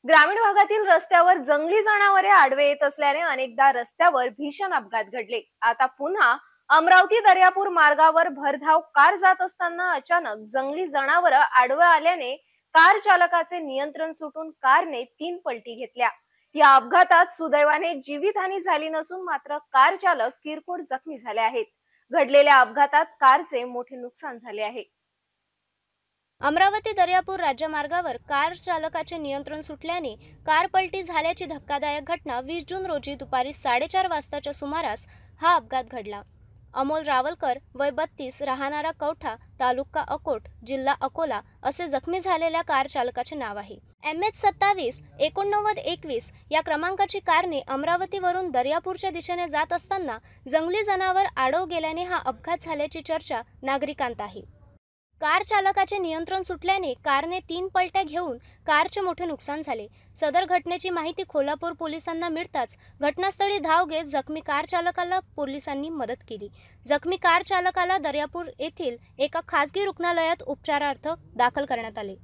ग्रामीण भागातील रस्त्यावर जंगली जनावरे आडवे येत असल्याने अनेकदा रस्त्यावर भीषण अपघात घडले। आता पुन्हा अमरावती दर्यापूर मार्गावर भरधाव कार जात असताना अचानक जंगली जनावर आडवे आल्याने कार चालकाचे नियंत्रण सुटून कारने 3 पलटी घेतल्या। या अपघातात सुदैवाने जीवितहानी झाली नसून मात्र कार चालक किरकोळ जखमी झाले आहेत। घडलेल्या अपघातात कारचे मोठे नुकसान झाले आहे। अमरावती दर्यापूर राज्यमार्गावर कार चालकाचे नियंत्रण सुटल्याने कार पलटी झाल्याची धक्कादायक घटना 20 जून रोजी दुपारी 4:30 वाजताच्या सुमारास हा अपघात घडला। अमोल रावलकर वय 32 राहणारा कवठा तालुका अकोट जिल्हा अकोला असे जखमी झालेल्या कार चालकाचे नाव आहे। MH27 8921 या क्रमांकाची कारने अमरावतीवरून दर्यापूरच्या दिशेने जात असताना जंगली जनावर आडव गेल्याने हा अपघात झाल्याची चर्चा नागरिकांत आहे। कार चालकाचे नियंत्रण सुटल्याने कारने 3 पलट्या घेऊन कारचे मोठे नुकसान झाले। सदर घटनेची माहिती कोल्हापूर पोलिसांना मिळताच घटनास्थळी धाव घेत जखमी कार चालकाला पोलिसांनी मदत केली। जखमी कार चालकाला दर्यापूर येथील एका खासगी रुग्णालयात उपचारार्थ दाखल करण्यात आले।